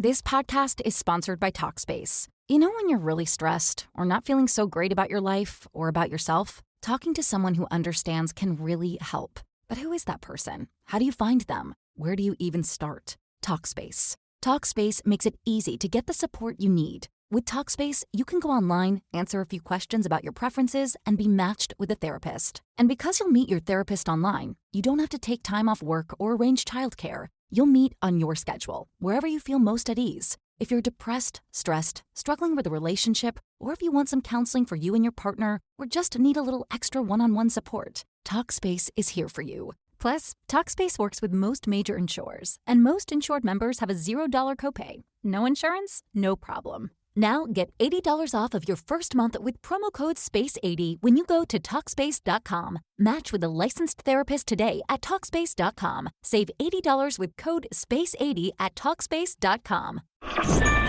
This podcast is sponsored by Talkspace. You know when you're really stressed or not feeling so great about your life or about yourself? Talking to someone who understands can really help. But who is that person? How do you find them? Where do you even start? Talkspace. Talkspace makes it easy to get the support you need. With Talkspace, you can go online, answer a few questions about your preferences, and be matched with a therapist. And because you'll meet your therapist online, you don't have to take time off work or arrange childcare. You'll meet on your schedule, wherever you feel most at ease. If you're depressed, stressed, struggling with a relationship, or if you want some counseling for you and your partner, or just need a little extra one-on-one support, Talkspace is here for you. Plus, Talkspace works with most major insurers, and most insured members have a $0 copay. No insurance? No problem. Now get $80 off of your first month with promo code SPACE80 when you go to Talkspace.com. Match with a licensed therapist today at Talkspace.com. Save $80 with code SPACE80 at Talkspace.com.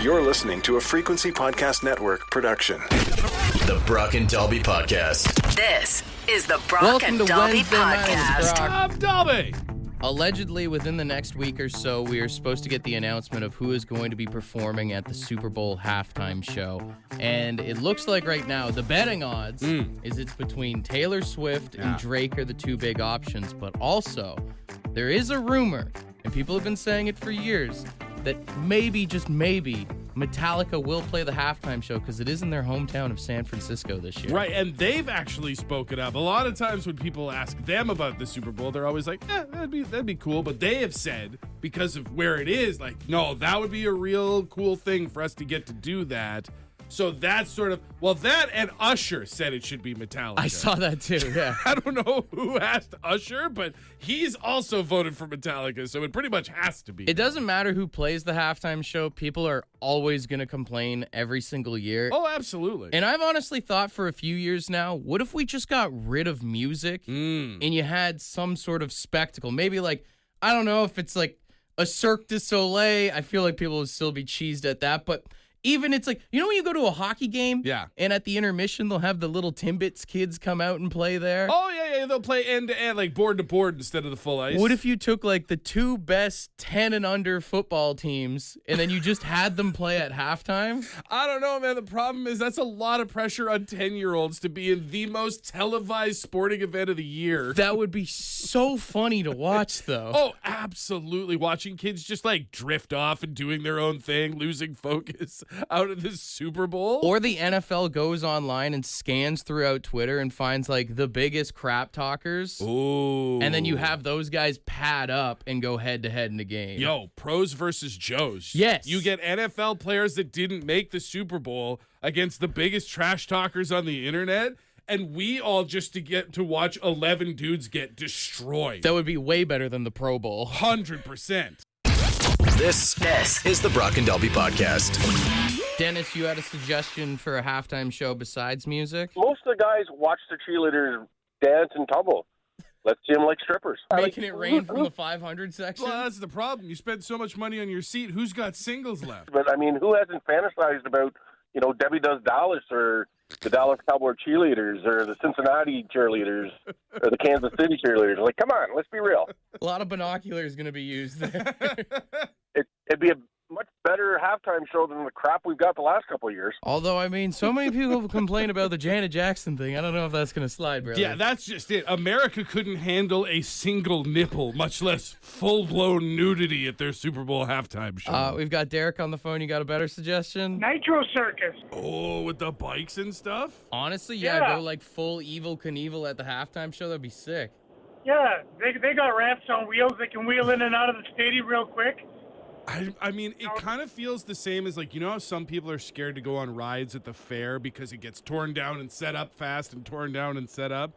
You're listening to a Frequency Podcast Network production. The Brock and Dalby Podcast. This is the Brock Welcome and to Dalby Wednesday night, Podcast. Brock. I'm Dalby. Allegedly, within the next week or so, we are supposed to get the announcement of who is going to be performing at the Super Bowl halftime show. And it looks like right now, the betting odds is it's between Taylor Swift and Drake are the two big options. But also, there is a rumor, and people have been saying it for years, that maybe, just maybe, Metallica will play the halftime show because it is in their hometown of San Francisco this year. Right, and they've actually spoken up. A lot of times when people ask them about the Super Bowl, they're always like, that'd be cool. But they have said, because of where it is, like, no, that would be a real cool thing for us to get to do that. So that's sort of, well, that and Usher said it should be Metallica. I saw that too, yeah. I don't know who asked Usher, but he's also voted for Metallica, so it pretty much has to be. It doesn't matter who plays the halftime show. People are always going to complain every single year. Oh, absolutely. And I've honestly thought for a few years now, what if we just got rid of music and you had some sort of spectacle? Maybe like, I don't know if it's like a Cirque du Soleil. I feel like people would still be cheesed at that, but even it's like, you know when you go to a hockey game? Yeah. And at the intermission, they'll have the little Timbits kids come out and play there? Oh, yeah, they'll play end-to-end, like board-to-board instead of the full ice. What if you took like the two best 10 and under football teams and then you just had them play at halftime? I don't know, man. The problem is that's a lot of pressure on 10-year-olds to be in the most televised sporting event of the year. That would be so funny to watch, though. Oh, absolutely. Watching kids just like drift off and doing their own thing, losing focus out of this Super Bowl. Or the NFL goes online and scans throughout Twitter and finds like the biggest crap talkers. Ooh. And then you have those guys pad up and go head to head in the game. Yo, pros versus Joes. Yes. You get NFL players that didn't make the Super Bowl against the biggest trash talkers on the internet, and we all just to get to watch 11 dudes get destroyed. That would be way better than the Pro Bowl. 100%. This is the Brock and Dalby Podcast. Dennis, you had a suggestion for a halftime show besides music? Most of the guys watch the cheerleaders dance and tumble. Let's see them like strippers. Making it rain from the 500 section? Well, that's the problem. You spend so much money on your seat. Who's got singles left? But, I mean, who hasn't fantasized about, Debbie Does Dallas or the Dallas Cowboy cheerleaders or the Cincinnati cheerleaders or the Kansas City cheerleaders? Like, come on, let's be real. A lot of binoculars going to be used there. It'd be a much better halftime show than the crap we've got the last couple of years. Although, I mean, so many people complain about the Janet Jackson thing. I don't know if that's going to slide, brother. Yeah, that's just it. America couldn't handle a single nipple, much less full-blown nudity at their Super Bowl halftime show. We've got Derek on the phone. You got a better suggestion? Nitro Circus. Oh, with the bikes and stuff? Honestly, Yeah. go like full Evel Knievel at the halftime show. That'd be sick. Yeah, they got ramps on wheels. They can wheel in and out of the stadium real quick. I mean, it kind of feels the same as, like, you know how some people are scared to go on rides at the fair because it gets torn down and set up fast and torn down and set up?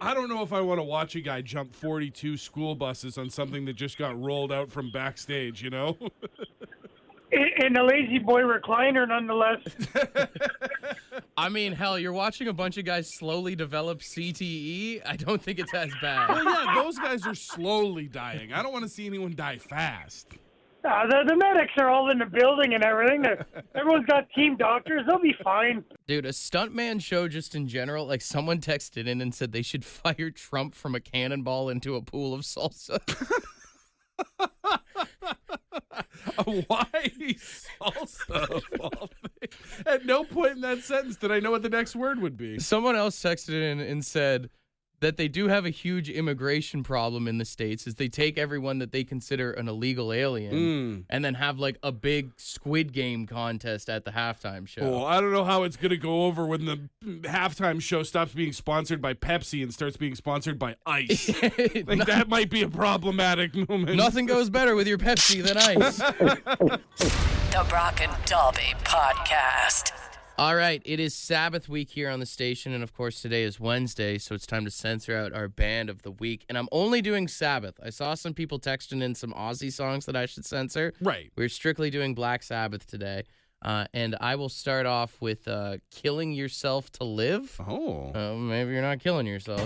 I don't know if I want to watch a guy jump 42 school buses on something that just got rolled out from backstage, you know? In a lazy boy recliner, nonetheless. I mean, hell, you're watching a bunch of guys slowly develop CTE. I don't think it's as bad. Well, yeah, those guys are slowly dying. I don't want to see anyone die fast. The medics are all in the building and everything. Everyone's got team doctors. They'll be fine. Dude, a stuntman show just in general, like someone texted in and said they should fire Trump from a cannonball into a pool of salsa. Why salsa of all things? At no point in that sentence did I know what the next word would be. Someone else texted in and said that they do have a huge immigration problem in the States is they take everyone that they consider an illegal alien and then have like a big Squid Game contest at the halftime show. Oh, I don't know how it's going to go over when the halftime show stops being sponsored by Pepsi and starts being sponsored by Ice. That might be a problematic moment. Nothing goes better with your Pepsi than Ice. The Brock and Dalby Podcast. All right, it is Sabbath week here on the station, and of course today is Wednesday, so it's time to censor out our band of the week. And I'm only doing Sabbath. I saw some people texting in some Aussie songs that I should censor. Right. We're strictly doing Black Sabbath today. And I will start off with Killing Yourself to Live. Oh. Maybe you're not killing yourself.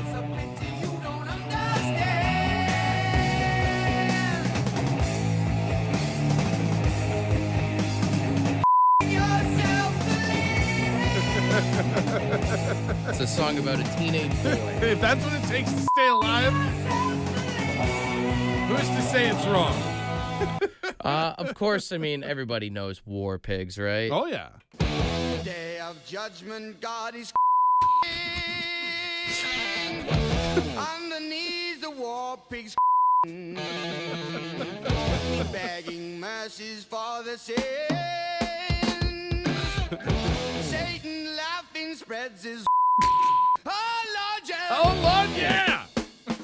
It's a song about a teenage boy. If that's what it takes to stay alive, who's to say it's wrong? Of course, I mean, everybody knows War Pigs, right? Oh, yeah. Day of judgment, God is underneath the war pigs begging mercies for the sin. Satan laughing spreads his Oh, Lord, yeah.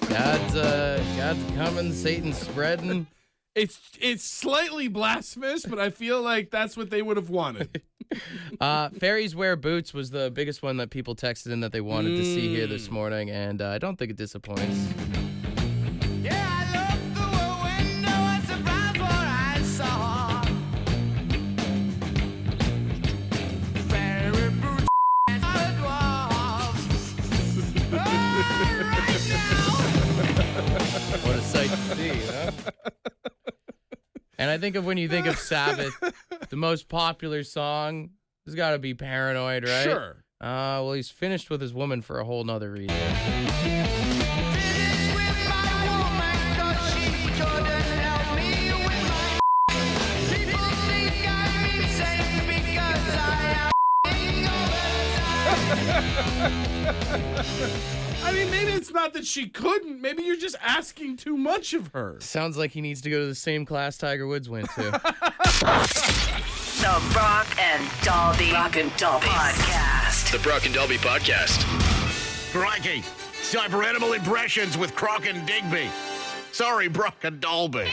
God's coming, Satan's spreading. It's slightly blasphemous, but I feel like that's what they would have wanted. Fairies Wear Boots was the biggest one that people texted in that they wanted to see here this morning, and I don't think it disappoints. Yeah, I looked through a window and surprised what I saw. Fairy boots and a dwarf. Right now. What a sight to see, huh? And I think of when you think of Sabbath, the most popular song has got to be Paranoid, right? Sure. Well, he's finished with his woman for a whole nother reason. Finished with my woman 'cause she couldn't help me with my people think I'm insane because I am I mean, maybe it's not that she couldn't. Maybe you're just asking too much of her. Sounds like he needs to go to the same class Tiger Woods went to. The Brock and Dalby Podcast. The Brock and Dalby Podcast. Crikey. It's time for Animal Impressions with Croc and Digby. Sorry, Brock and Dalby.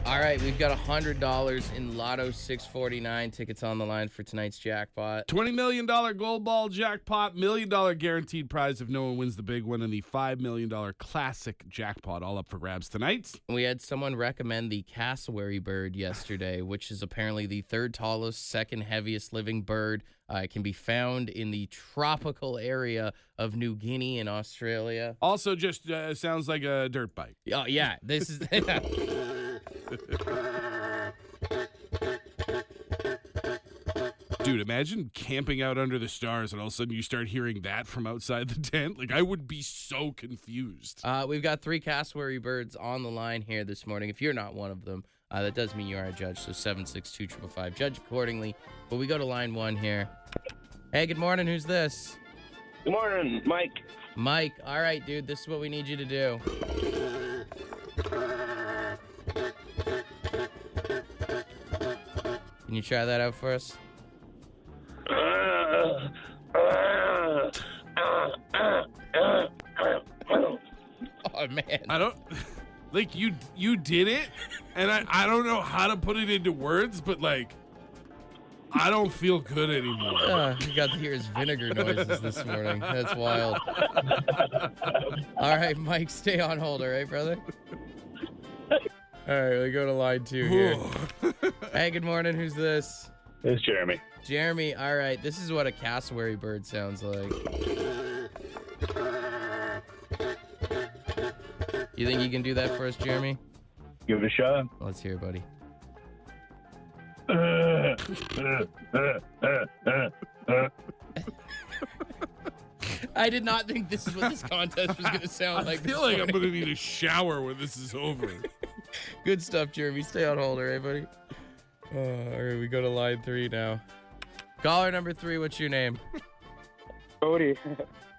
All right, we've got $100 in Lotto 649 tickets on the line for tonight's jackpot. $20 million gold ball jackpot, $1 million guaranteed prize if no one wins the big one, and the $5 million classic jackpot all up for grabs tonight. We had someone recommend the cassowary bird yesterday, which is apparently the third tallest, second heaviest living bird. It can be found in the tropical area of New Guinea in Australia. Also just sounds like a dirt bike. Oh, yeah, this is... Dude, imagine camping out under the stars and all of a sudden you start hearing that from outside the tent. Like, I would be so confused. We've got 3 cassowary birds on the line here this morning. If you're not one of them, that does mean you are a judge, so 762-555. Judge accordingly. But we go to line 1 here. Hey, good morning. Who's this? Good morning, Mike. Mike. All right, dude. This is what we need you to do. Can you try that out for us? Oh, man. I don't... Like, you did it, and I don't know how to put it into words, but, like, I don't feel good anymore. You got to hear his vinegar noises this morning. That's wild. All right, Mike, stay on hold, all right, brother? All right, we go to line 2 here. Hey, good morning. Who's this? It's Jeremy. Jeremy, all right. This is what a cassowary bird sounds like. You think you can do that for us, Jeremy? Give it a shot. Let's hear it, buddy. I did not think this is what this contest was going to sound like. I feel like I'm going to need a shower when this is over. Good stuff, Jeremy. Stay on hold, all right, buddy? All right, we go to line 3 now. Caller number 3, what's your name? Cody.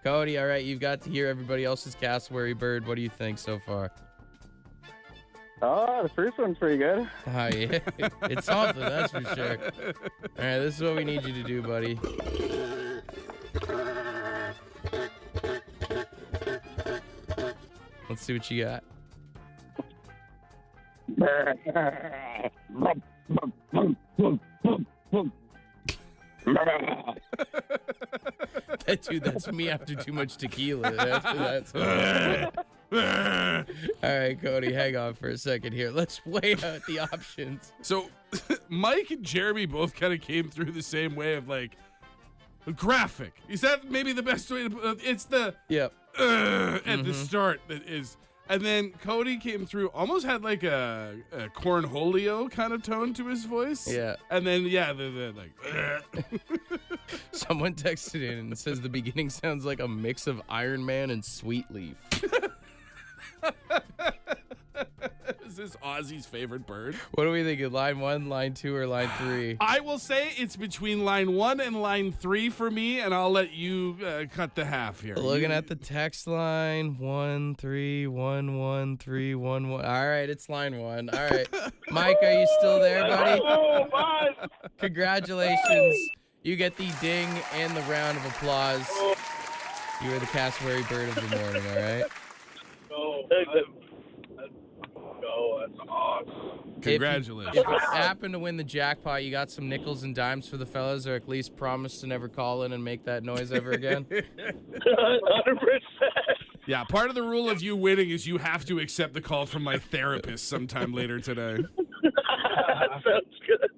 Cody, all right, you've got to hear everybody else's cassowary bird. What do you think so far? Oh, the first one's pretty good. Oh, yeah. It's something, that's for sure. All right, this is what we need you to do, buddy. Let's see what you got. Dude, that's me after too much tequila. That's all right, Cody, hang on for a second here. Let's weigh out the options. So, Mike and Jeremy both kind of came through the same way of like graphic. Is that maybe the best way to put it? It's the at the start that is. And then Cody came through, almost had like a cornholio kind of tone to his voice. Yeah. And then, the like. Someone texted in and says the beginning sounds like a mix of Iron Man and Sweet Leaf. Is this Ozzy's favorite bird? What do we think? Line 1, line 2, or line 3? I will say it's between line 1 and line 3 for me, and I'll let you cut the half here. Looking at the text line, 1 3 1 1 3 1 1. All right, it's line 1. All right, Mike, are you still there, buddy? Oh, my. Congratulations. You get the ding and the round of applause. You are the cassowary bird of the morning, all right? That's awesome. Congratulations. If you happen to win the jackpot, you got some nickels and dimes for the fellas, or at least promise to never call in and make that noise ever again. 100%. Yeah, part of the rule of you winning is you have to accept the call from my therapist sometime later today. Sounds good.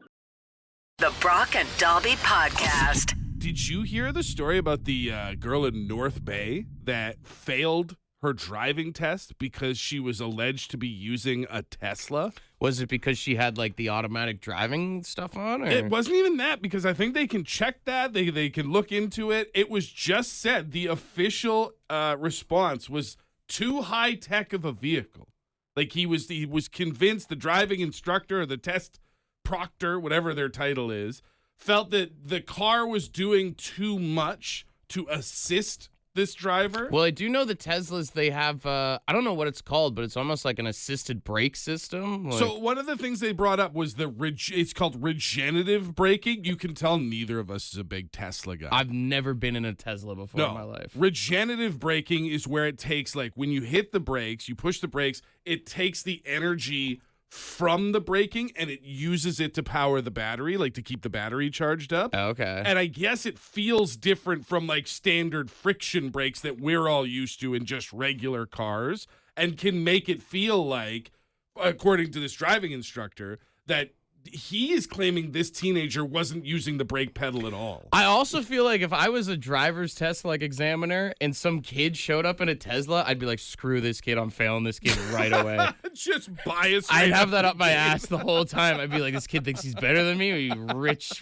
The Brock and Dalby Podcast. Did you hear the story about the girl in North Bay that failed her driving test because she was alleged to be using a Tesla? Was it because she had like the automatic driving stuff on? Or? It wasn't even that, because I think they can check that. They can look into it. It was just said the official response was too high tech of a vehicle. Like he was convinced the driving instructor or the test proctor, whatever their title is, felt that the car was doing too much to assist this driver. Well, I do know the Teslas, they have, I don't know what it's called, but it's almost like an assisted brake system. Like, so one of the things they brought up was it's called regenerative braking. You can tell neither of us is a big Tesla guy. I've never been in a Tesla before in my life. Regenerative braking is where it takes, like, when you hit the brakes, you push the brakes, it takes the energy from the braking and it uses it to power the battery, like to keep the battery charged up. Okay. And I guess it feels different from like standard friction brakes that we're all used to in just regular cars, and can make it feel like, according to this driving instructor, that he is claiming this teenager wasn't using the brake pedal at all. I also feel like if I was a driver's test like examiner and some kid showed up in a Tesla, I'd be like, screw this kid, I'm failing this kid right away. Just bias. I'd have that up my ass the whole time. I'd be like, this kid thinks he's better than me, you rich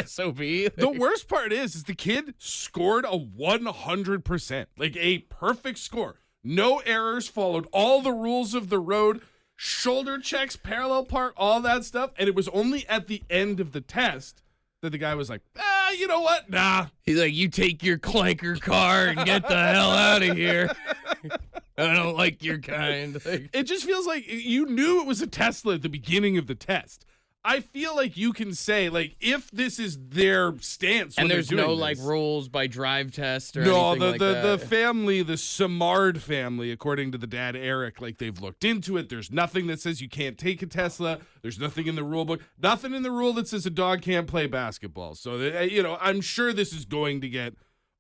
SOB. The worst part is the kid scored a 100%, like a perfect score. No errors, followed all the rules of the road, shoulder checks, parallel park, all that stuff. And it was only at the end of the test that the guy was like, you know what? Nah. He's like, you take your clanker car and get the hell out of here. I don't like your kind. Like, it just feels like you knew it was a Tesla at the beginning of the test. I feel like you can say, like, if this is their stance, and when there's they're doing no like this, rules by drive test or no, anything like that. the family, the Samard family, according to the dad Eric, like they've looked into it. There's nothing that says you can't take a Tesla. There's nothing in the rule book, nothing in the rule that says a dog can't play basketball. So I'm sure this is going to get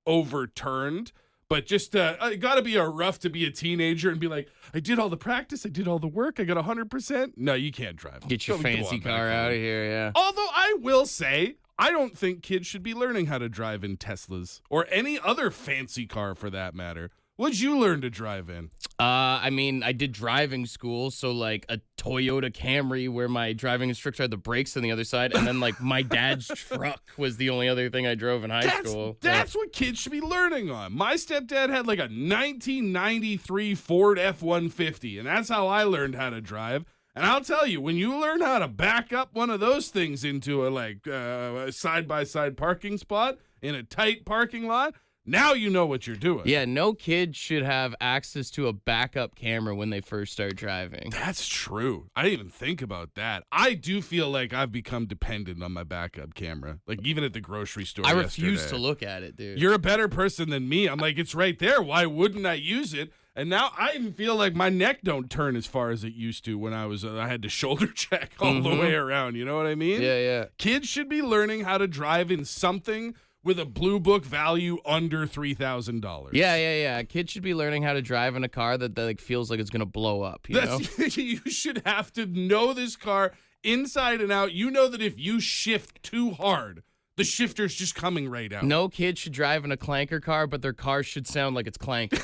overturned. But just it got to be rough to be a teenager and be like, I did all the practice, I did all the work, I got 100%. No, you can't drive. Get your fancy car out of here, yeah. Although I will say, I don't think kids should be learning how to drive in Teslas or any other fancy car for that matter. What'd you learn to drive in? I mean, I did driving school, so like a Toyota Camry where my driving instructor had the brakes on the other side, and then like my dad's truck was the only other thing I drove in high school. That's what kids should be learning on. My stepdad had like a 1993 Ford F-150, and that's how I learned how to drive. And I'll tell you, when you learn how to back up one of those things into a side-by-side parking spot in a tight parking lot, now you know what you're doing. Yeah, no kid should have access to a backup camera when they first start driving. That's true. I didn't even think about that. I do feel like I've become dependent on my backup camera. Like even at the grocery store I refuse yesterday. to look at it, dude. You're a better person than me. I'm like, it's right there. Why wouldn't I use it? And now I even feel like my neck don't turn as far as it used to when I had to shoulder check all the way around. You know what I mean? Yeah. Kids should be learning how to drive in something with a blue book value under $3,000. Yeah. Kids should be learning how to drive in a car that like feels like it's gonna blow up. You know? You should have to know this car inside and out. You know that if you shift too hard, the shifter's just coming right out. No kid should drive in a clanker car, but their car should sound like it's clanking.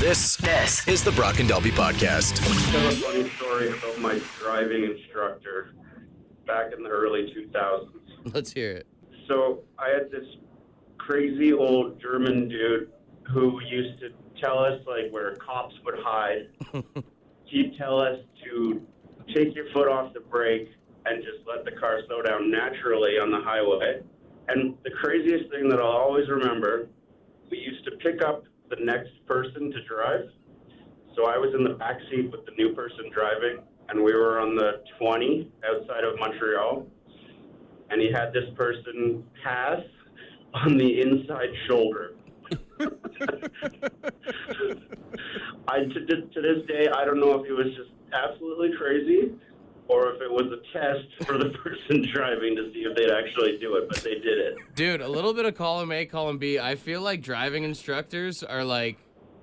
This is the Brock and Dalby Podcast. Tell a funny story about my driving instructor back in the early 2000s. Let's hear it. So I had this crazy old German dude who used to tell us like where cops would hide. He'd tell us to take your foot off the brake and just let the car slow down naturally on the highway. And the craziest thing that I'll always remember, we used to pick up the next person to drive. So I was in the back seat with the new person driving, and we were on the 20 outside of Montreal. And he had this person pass on the inside shoulder. To this day, I don't know if it was just absolutely crazy or if it was a test for the person driving to see if they'd actually do it, but they did it. Dude, a little bit of column A, column B. I feel like driving instructors are like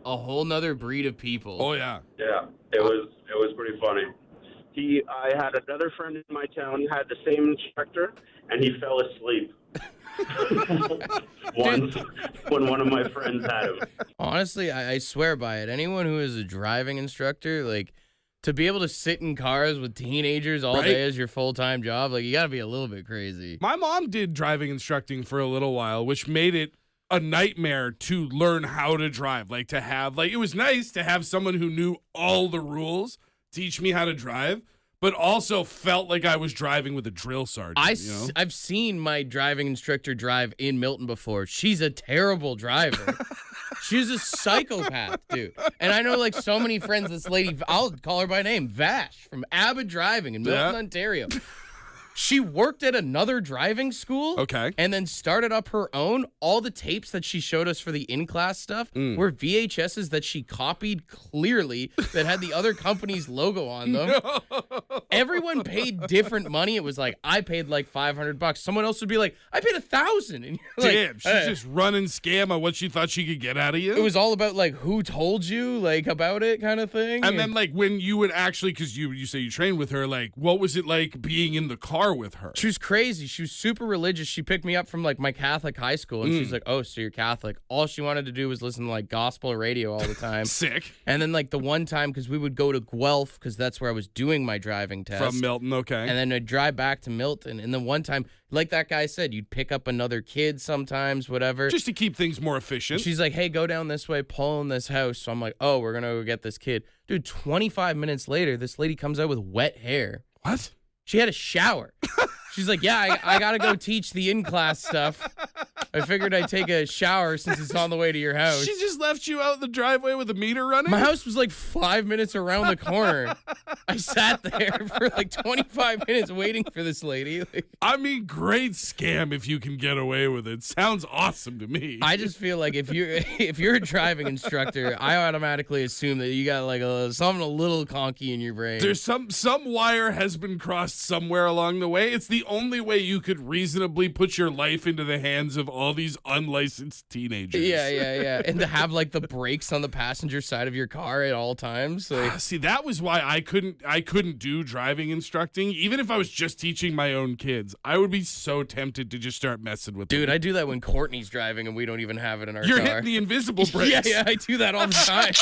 a whole nother breed of people. Oh, yeah. Yeah, it was pretty funny. I had another friend in my town who had the same instructor, and he fell asleep once when one of my friends had him. Honestly, I swear by it. Anyone who is a driving instructor, like, to be able to sit in cars with teenagers all day as your full-time job, like, you got to be a little bit crazy. My mom did driving instructing for a little while, which made it a nightmare to learn how to drive. Like, to have, like, it was nice to have someone who knew all the rules teach me how to drive, but also felt like I was driving with a drill sergeant. I've seen my driving instructor drive in Milton before. She's a terrible driver. She's a psychopath, dude. And I know like so many friends, this lady, I'll call her by name, Vash from Abbott Driving in Milton, Ontario. She worked at another driving school. Okay. And then started up her own. All the tapes that she showed us for the in-class stuff were VHSs that she copied clearly that had the other company's logo on them. No. Everyone paid different money. It was like, I paid like $500. Someone else would be like, I paid $1,000. And you're Damn, like, she's just running scam on what she thought she could get out of you. It was all about like who told you like about it kind of thing. And then like when you would actually, because you say you trained with her, like what was it like being in the car with her? She was crazy. She was super religious. She picked me up from like my Catholic high school and she's like, oh, so you're Catholic. All she wanted to do was listen to like gospel radio all the time. Sick. And then like the one time, because we would go to Guelph because that's where I was doing my driving test. From Milton, okay. And then I'd drive back to Milton. And then one time, like that guy said, you'd pick up another kid sometimes, whatever. Just to keep things more efficient. She's like, hey, go down this way, pull in this house. So I'm like, oh, we're going to go get this kid. Dude, 25 minutes later, this lady comes out with wet hair. What? She had a shower. She's like, yeah, I got to go teach the in-class stuff. I figured I'd take a shower since it's on the way to your house. She just left you out in the driveway with a meter running? My house was like 5 minutes around the corner. I sat there for like 25 minutes waiting for this lady. I mean, great scam if you can get away with it. Sounds awesome to me. I just feel like if you're a driving instructor, I automatically assume that you got like something a little conky in your brain. There's some wire has been crossed somewhere along the way. It's the the only way you could reasonably put your life into the hands of all these unlicensed teenagers. Yeah. And to have like the brakes on the passenger side of your car at all times. Like, see, that was why I couldn't do driving instructing. Even if I was just teaching my own kids, I would be so tempted to just start messing with them. dude, I do that when Courtney's driving and we don't even have it in our You're car. hitting the invisible brakes. Yeah, I do that all the time.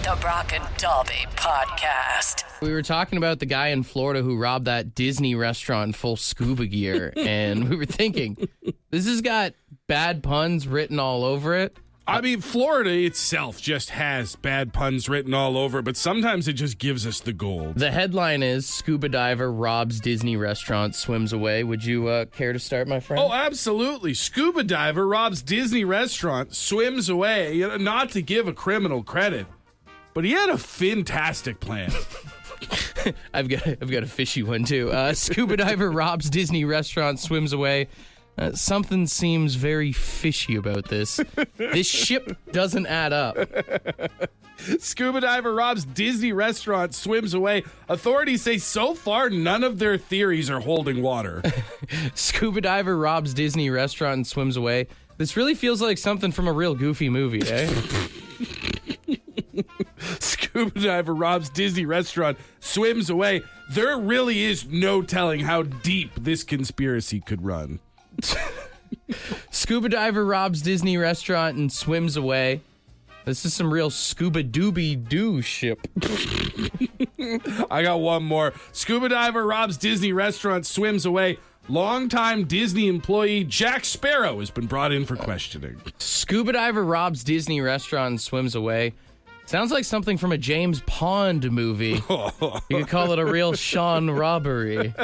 The Brock and Dalby Podcast. We were talking about the guy in Florida who robbed that Disney restaurant in full scuba gear, and we were thinking, this has got bad puns written all over it. I mean, Florida itself just has bad puns written all over, but sometimes it just gives us the gold. The headline is, Scuba Diver Robs Disney Restaurant, Swims Away. Would you care to start, my friend? Oh, absolutely. Scuba diver robs Disney restaurant, swims away. You know, not to give a criminal credit, but he had a fantastic plan. I've got a fishy one, too. Scuba Diver robs Disney Restaurant, swims away. Something seems very fishy about this. This ship doesn't add up. Scuba diver robs Disney restaurant, swims away. Authorities say so far none of their theories are holding water. Scuba diver robs Disney restaurant and swims away. This really feels like something from a real goofy movie, eh? Scuba diver robs Disney restaurant, swims away. There really is no telling how deep this conspiracy could run. Scuba diver robs Disney restaurant and swims away. This is some real scuba dooby doo ship. I got one more. Scuba diver robs Disney restaurant, swims away. Longtime Disney employee Jack Sparrow has been brought in for questioning. Scuba diver robs Disney restaurant and swims away. Sounds like something from a James Pond movie. You could call it a real Sean robbery.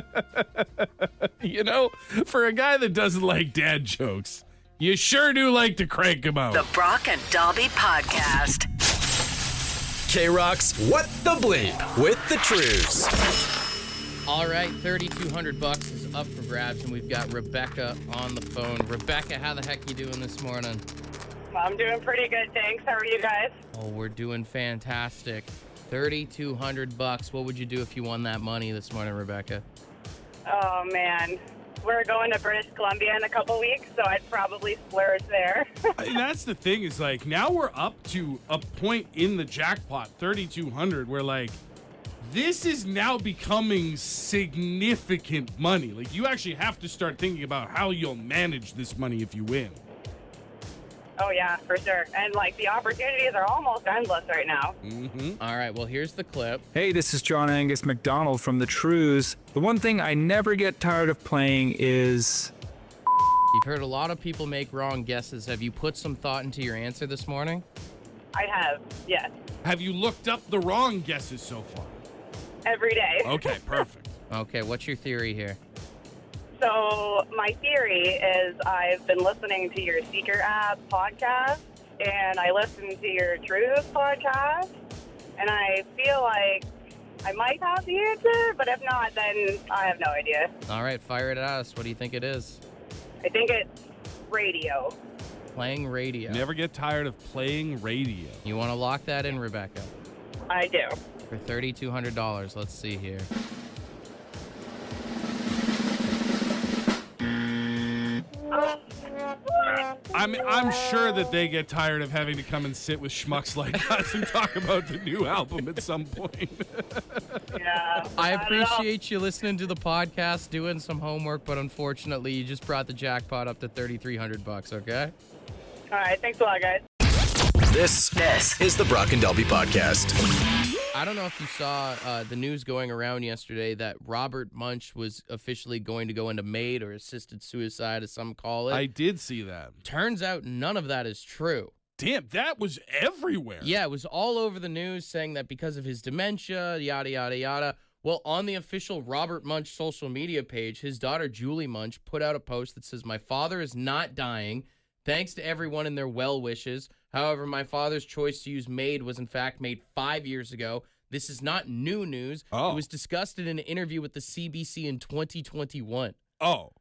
You know, for a guy that doesn't like dad jokes, you sure do like to crank them out. The Brock and Dalby Podcast. K-Rock's What the Bleep with the Trues. All right, $3,200 is up for grabs, and we've got Rebecca on the phone. Rebecca, how the heck you doing this morning? I'm doing pretty good, thanks. How are you guys? Oh, we're doing fantastic. $3,200. What would you do if you won that money this morning, Rebecca? Oh, man. We're going to British Columbia in a couple weeks, so I'd probably splurge there. That's the thing is, like, now we're up to a point in the jackpot, 3,200, where, like, this is now becoming significant money. Like, you actually have to start thinking about how you'll manage this money if you win. Oh, yeah, for sure. And, like, the opportunities are almost endless right now. Mm-hmm. All right, well, here's the clip. Hey, this is John Angus McDonald from the Trues. The one thing I never get tired of playing is... You've heard a lot of people make wrong guesses. Have you put some thought into your answer this morning? I have, yes. Have you looked up the wrong guesses so far? Every day. Okay, perfect. Okay, what's your theory here? So my theory is I've been listening to your Seeker app podcast, and I listened to your Truth podcast, and I feel like I might have the answer, but if not, then I have no idea. All right, fire it at us. What do you think it is? I think it's radio. Playing radio. Never get tired of playing radio. You want to lock that in, Rebecca? I do. For $3,200. Let's see here. I'm sure that they get tired of having to come and sit with schmucks like us and talk about the new album at some point. Yeah. I appreciate you listening to the podcast, doing some homework, but unfortunately, you just brought the jackpot up to $3,300. Okay. All right. Thanks a lot, guys. This is the Brock and Dalby Podcast. I don't know if you saw the news going around yesterday that Robert Munch was officially going to go into MAID or assisted suicide, as some call it. I did see that. Turns out none of that is true. Damn, that was everywhere. Yeah, it was all over the news saying that because of his dementia, yada, yada, yada. Well, on the official Robert Munch social media page, his daughter Julie Munch put out a post that says, "My father is not dying. Thanks to everyone and their well wishes. However, my father's choice to use MAID was in fact made 5 years ago. This is not new news. It was discussed in an interview with the CBC in 2021. Oh,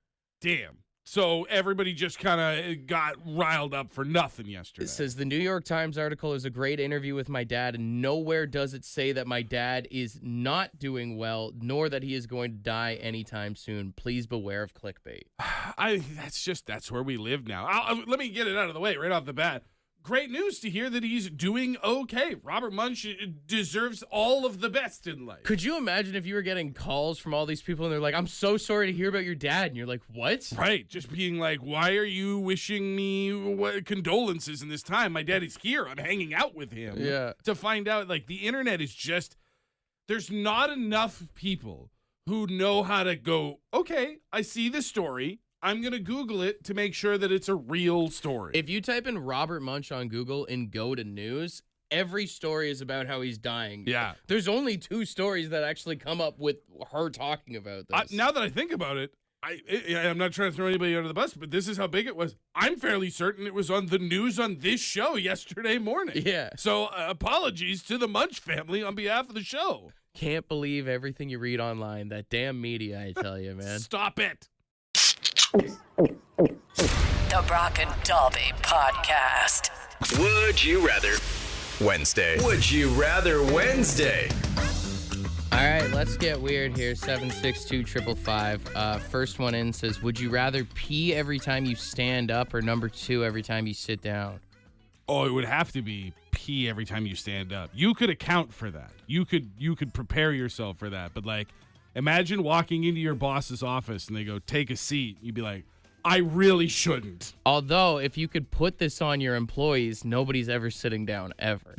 damn. So everybody just kind of got riled up for nothing yesterday. It says the New York Times article is a great interview with my dad, and nowhere does it say that my dad is not doing well, nor that he is going to die anytime soon. Please beware of clickbait. That's where we live now. Let me get it out of the way right off the bat. Great news to hear that he's doing okay. Robert Munch deserves all of the best in life. Could you imagine if you were getting calls from all these people and they're like, I'm so sorry to hear about your dad. And you're like, what? Right. Just being like, why are you wishing me condolences in this time? My dad is here. I'm hanging out with him. Yeah. To find out, like, the internet is just, there's not enough people who know how to go, okay, I see the story. I'm going to Google it to make sure that it's a real story. If you type in Robert Munch on Google and go to news, every story is about how he's dying. Yeah. There's only 2 stories that actually come up with her talking about this. Now that I think about it, I'm not trying to throw anybody under the bus, but this is how big it was. I'm fairly certain it was on the news on this show yesterday morning. Yeah. So apologies to the Munch family on behalf of the show. Can't believe everything you read online. That damn media, I tell you, man. Stop it. The Brock and Dalby Podcast. Would you rather Wednesday? Would you rather Wednesday? All right, let's get weird here. 762-555. First one in says, would you rather pee every time you stand up or number 2 every time you sit down? Oh, it would have to be pee every time you stand up. You could account for that. You could prepare yourself for that. But like, imagine walking into your boss's office and they go, take a seat. You'd be like, I really shouldn't. Although, if you could put this on your employees, nobody's ever sitting down, ever.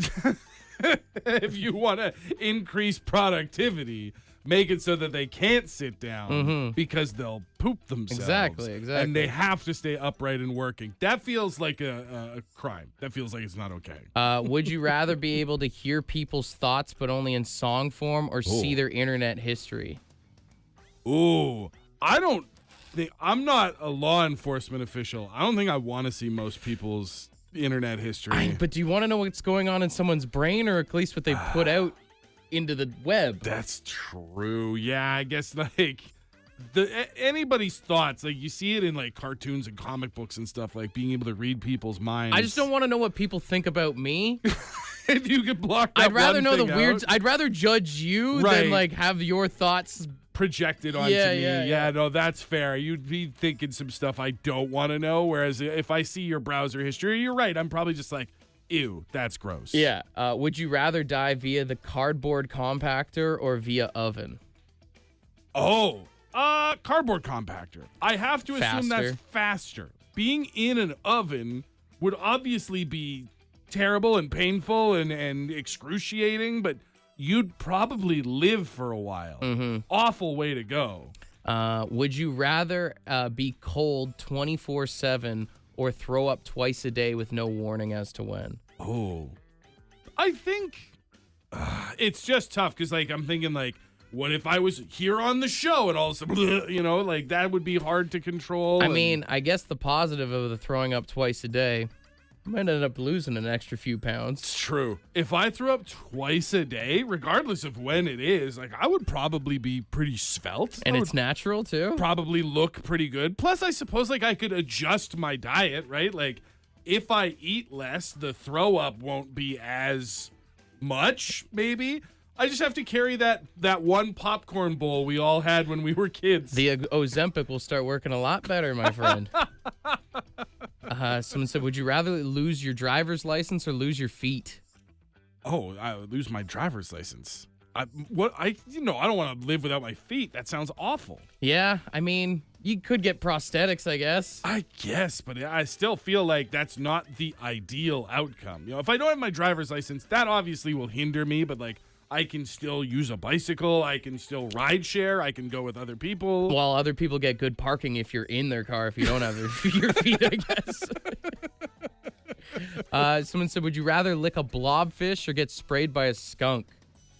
If you want to increase productivity, make it so that they can't sit down because they'll poop themselves. Exactly. And they have to stay upright and working. That feels like a crime. That feels like it's not okay. Would you rather be able to hear people's thoughts but only in song form or see their internet history? Ooh, I'm not a law enforcement official. I don't think I want to see most people's internet history. But do you want to know what's going on in someone's brain, or at least what they put out into the web? That's true. Yeah, I guess like anybody's thoughts, like you see it in like cartoons and comic books and stuff, like being able to read people's minds. I just don't want to know what people think about me. If you could block that I'd rather one know the thing weird. out. I'd rather judge you than like have your thoughts projected onto me. Yeah, no, that's fair. You'd be thinking some stuff I don't want to know. Whereas if I see your browser history, you're right. I'm probably just like, ew, that's gross. Yeah. Would you rather die via the cardboard compactor or via oven? Oh, cardboard compactor. I have to assume that's faster. Being in an oven would obviously be terrible and painful and excruciating, but you'd probably live for a while. Awful way to go. Would you rather be cold 24/7 or throw up twice a day with no warning as to when? Oh, I think it's just tough because, like, I'm thinking, like, what if I was here on the show and all of a sudden, you know, like that would be hard to control. I mean, I guess the positive of the throwing up twice a day, I might end up losing an extra few pounds. It's true. If I threw up twice a day, regardless of when it is, like I would probably be pretty svelte. And it's natural too? Probably look pretty good. Plus, I suppose like I could adjust my diet, right? Like if I eat less, the throw up won't be as much, maybe. I just have to carry that one popcorn bowl we all had when we were kids. The Ozempic will start working a lot better, my friend. Someone said, would you rather lose your driver's license or lose your feet? Oh, I would lose my driver's license. I don't want to live without my feet. That sounds awful. Yeah, I mean, you could get prosthetics, I guess. I guess, but I still feel like that's not the ideal outcome. You know, if I don't have my driver's license, that obviously will hinder me, but like I can still use a bicycle. I can still ride share. I can go with other people. While other people get good parking if you're in their car, if you don't have your feet, I guess. Someone said, would you rather lick a blobfish or get sprayed by a skunk?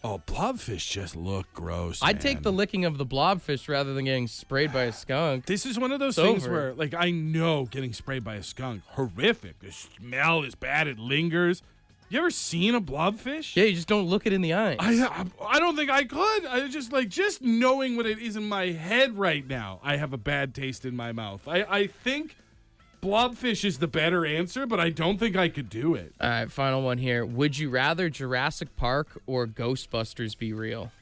Oh, blobfish just look gross. I'd take the licking of the blobfish rather than getting sprayed by a skunk. This is one of those things where, like, I know getting sprayed by a skunk, horrific. The smell is bad. It lingers. You ever seen a blobfish? Yeah, you just don't look it in the eye. I don't think I could. I just knowing what it is in my head right now, I have a bad taste in my mouth. I think blobfish is the better answer, but I don't think I could do it. All right, final one here. Would you rather Jurassic Park or Ghostbusters be real?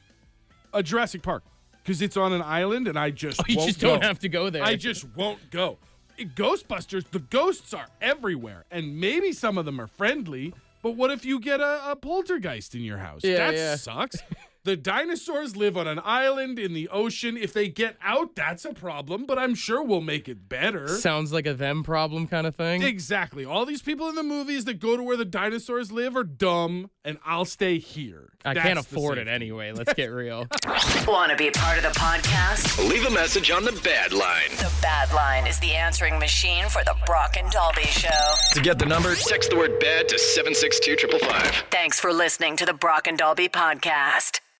A Jurassic Park, because it's on an island and I just you won't just go. don't have to go there. I just won't go. Ghostbusters, the ghosts are everywhere, and maybe some of them are friendly, but what if you get a poltergeist in your house? That sucks. The dinosaurs live on an island in the ocean. If they get out, that's a problem, but I'm sure we'll make it better. Sounds like a them problem kind of thing. Exactly. All these people in the movies that go to where the dinosaurs live are dumb, and I'll stay here. I can't afford it anyway. Let's get real. Want to be a part of the podcast? Leave a message on the Bad Line. The Bad Line is the answering machine for the Brock and Dalby Show. To get the number, text the word BAD to 762-555. Thanks for listening to the Brock and Dalby podcast.